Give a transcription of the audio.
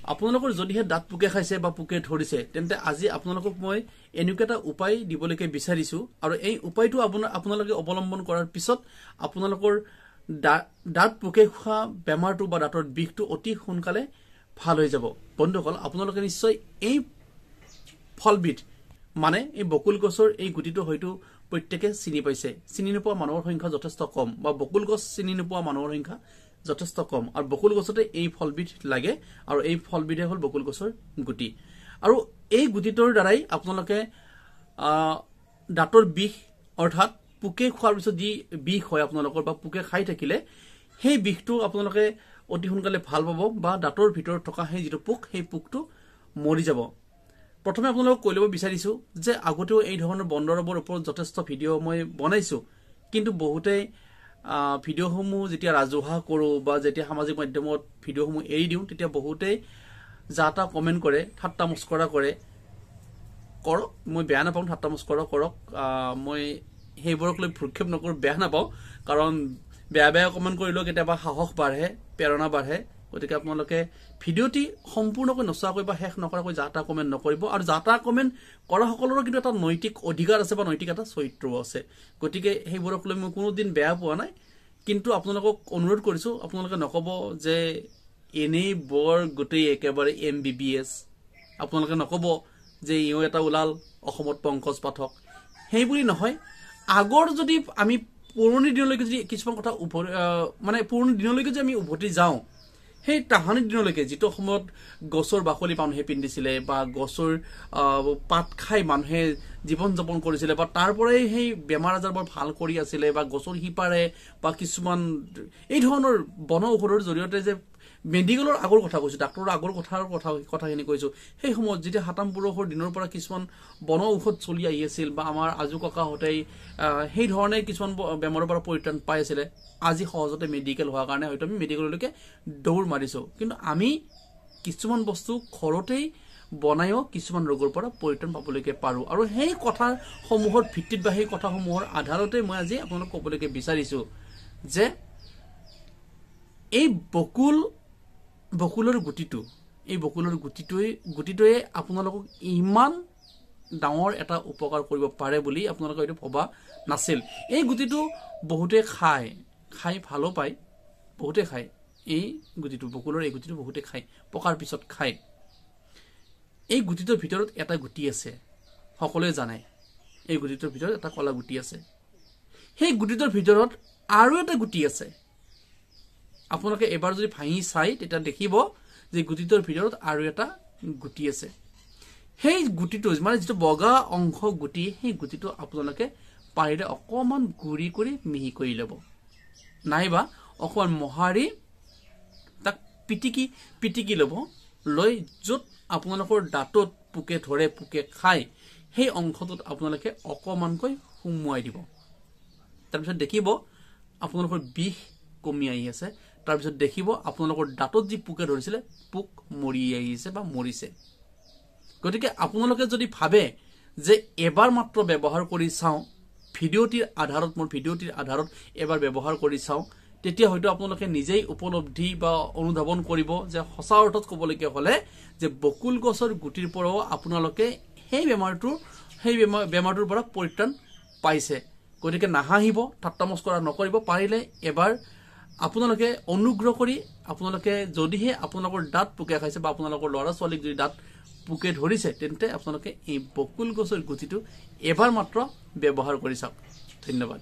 আপোনালোকৰ যদিহে দাঁত পোকে খাইছে বা পোকে ধৰিছে তেন্তে আজি আপোনালোকক মই এনেকুৱা এটা উপায় দিবলৈকে বিচাৰিছো আৰু এই উপায়টো আপোনালোকে অৱলম্বন কৰাৰ পিছত আপোনালোকৰ দাঁত পোকে খোৱা বেমাৰটো বা দাঁতৰ বিষটো অতি সোনকালে ভাল হৈ যাব বন্ধুসকল আপোনালোকে নিশ্চয় এই ফলবিধ মানে এই বকুল গছৰ এই গুটিটো হয়তো প্ৰত্যেকে চিনি পাইছে চিনি নোপোৱা মানুহৰ সংখ্যা যথেষ্ট কম বা বকুল গছ চিনি নোপোৱা মানুহৰ সংখ্যা যথেষ্ট কম আৰু বকুল গছতে এই ফলবিধ লাগে আৰু এই ফলবিধে হল বকুল গছৰ গুটি আৰু এই গুটিটোৰ দ্বাৰাই আপোনালোকে দাঁতৰ বিষ অৰ্থাৎ পোকে খোৱাৰ পিছত যি বিষ হয় আপোনালোকৰ বা পোকে খাই থাকিলে সেই বিষটো আপোনালোকে অতি সোনকালে ভাল পাব বা দাঁতৰ ভিতৰত থকা সেই যিটো পোক সেই পোকটো মৰি যাব প্ৰথমে আপোনালোকক কৈ ল'ব বিচাৰিছো যে আগতেও এই ধৰণৰ বনদৰৱৰ ওপৰত যথেষ্ট ভিডিঅ' মই বনাইছো কিন্তু বহুতে ভিডিঅ'সমূহ যেতিয়া ৰাজহুৱা কৰো বা যেতিয়া সামাজিক মাধ্যমত ভিডিঅ'সমূহ এৰি দিওঁ তেতিয়া বহুতে যাতা কমেন্ট কৰে ঠাট্টা মস্কৰা কৰে কৰক মই বেয়া নাপাওঁ ঠাট্টা মস্কৰা কৰক মই সেইবোৰক লৈ ভ্ৰক্ষেপ নকৰো বেয়া নাপাওঁ কাৰণ বেয়া কমেন্ট কৰিলেও কেতিয়াবা সাহস বাঢ়ে প্ৰেৰণা বাঢ়ে গতিকে আপোনালোকে ভিডিঅ'টি সম্পূৰ্ণকৈ নচোৱাকৈ বা শেষ নকৰাকৈ যাতা কমেন্ট নকৰিব আৰু যাতা কমেন্ট কৰা সকলোৰে কিন্তু এটা নৈতিক অধিকাৰ আছে বা নৈতিক এটা চৰিত্ৰও আছে গতিকে সেইবোৰক লৈ মই কোনোদিন বেয়া পোৱা নাই কিন্তু আপোনালোকক অনুৰোধ কৰিছো আপোনালোকে নকব যে এনেই বৰ গোটেই একেবাৰে MBBS আপোনালোকে নকব যে ইও এটা ওলাল অসমত পংকজ পাঠক সেইবুলি নহয় আগৰ যদি আমি পুৰণি দিনলৈকে যদি কিছুমান কথা মানে পুৰণি দিনলৈকে যদি আমি উভতি যাওঁ সেই তাহানিৰ দিনলৈকে যিটো সময়ত গছৰ বাকলি মানুহে পিন্ধিছিলে বা গছৰ পাত খাই মানুহে জীৱন যাপন কৰিছিলে বা তাৰ পৰাই সেই বেমাৰ আজাৰবোৰ ভাল কৰি আছিলে বা গছৰ শিপাৰে বা কিছুমান এই ধৰণৰ বন ঔষধৰ জৰিয়তে যে মেডিকেলৰ আগৰ কথা কৈছো ডাক্তৰৰ আগৰ কথাখিনি কৈছো সেই সময়ত যেতিয়া হাতাম পুৰুষৰ দিনৰ পৰা কিছুমান বন ঔষধ চলি আহি আছিল বা আমাৰ আজু ককা হতেই সেই ধৰণে কিছুমান বেমাৰৰ পৰা পৰিত্ৰাণ পাই আছিলে আজি সহজতে মেডিকেল হোৱাৰ কাৰণে হয়তো আমি মেডিকেললৈকে দৌৰ মাৰিছো কিন্তু আমি কিছুমান বস্তু ঘৰতেই বনায়ও কিছুমান ৰোগৰ পৰা পৰিত্ৰাণ পাবলৈকে পাৰো আৰু সেই কথাসমূহৰ ভিত্তিত বা সেই কথাসমূহৰ আধাৰতে মই আজি আপোনালোকক ক'বলৈকে বিচাৰিছো যে এই বকুলৰ গুটিটোৱে আপোনালোকক ইমান ডাঙৰ এটা উপকাৰ কৰিব পাৰে বুলি আপোনালোকে হয়তো ভবা নাছিল এই গুটিটো বহুতে খাই ভালো পায় বহুতে খায় এই গুটিটো বকুলৰ এই গুটিটো বহুতে খায় পকাৰ পিছত খায় এই গুটিটোৰ ভিতৰত এটা গুটি আছে সকলোৱে জানে এই গুটিটোৰ ভিতৰত এটা কলা গুটি আছে সেই গুটিটোৰ ভিতৰত আৰু এটা গুটি আছে আপোনালোকে এবাৰ যদি ভাঙি চাই তেতিয়া দেখিব যে গুটিটোৰ ভিতৰত আৰু এটা গুটি আছে সেই গুটিটো মানে যেটো বগা অংশ গুটি সেই গুটিটো আপোনালোকে পাৰিলে অকমান গুৰি কৰি মিহি কৰি লব নাইবা অকমান মহাৰি তাক পিটিকি লব লৈ যত আপোনালোকৰ দাঁতত পোকে ধৰে পোকে খায় সেই অংশটোত আপোনালোকে অকমানকৈ সুমুৱাই দিব তাৰপিছত দেখিব আপোনালোকৰ বিষ কমি আহি আছে তাৰপিছত দেখিব আপোনালোকৰ দাঁতত যি পোকে ধৰিছিলে পোক মৰি আহিছে বা মৰিছে গতিকে আপোনালোকে যদি ভাবে যে এবাৰ মাত্ৰ ব্যৱহাৰ কৰি চাও ভিডিঅ'টিৰ আধাৰত এবাৰ ব্যৱহাৰ কৰি চাও তেতিয়া হয়তো আপোনালোকে নিজেই উপলব্ধি বা অনুধাৱন কৰিব যে সঁচা অৰ্থত ক'বলৈকে হলে যে বকুল গছৰ গুটিৰ পৰাও আপোনালোকে সেই বেমাৰটোৰ পৰা পৰিত্ৰাণ পাইছে গতিকে নাহাহিব ঠাট্টা মস্কৰা নকৰিব পাৰিলে এবাৰ আপোনালোকে অনুগ্ৰহ কৰি আপোনালোকে যদিহে আপোনালোকৰ দাঁত পোকে খাইছে বা আপোনালোকৰ ল'ৰা ছোৱালীক যদি দাঁত পোকে ধৰিছে তেন্তে আপোনালোকে এই বকুল গছৰ গুটিটো এবাৰ মাত্ৰ ব্যৱহাৰ কৰি চাওক ধন্যবাদ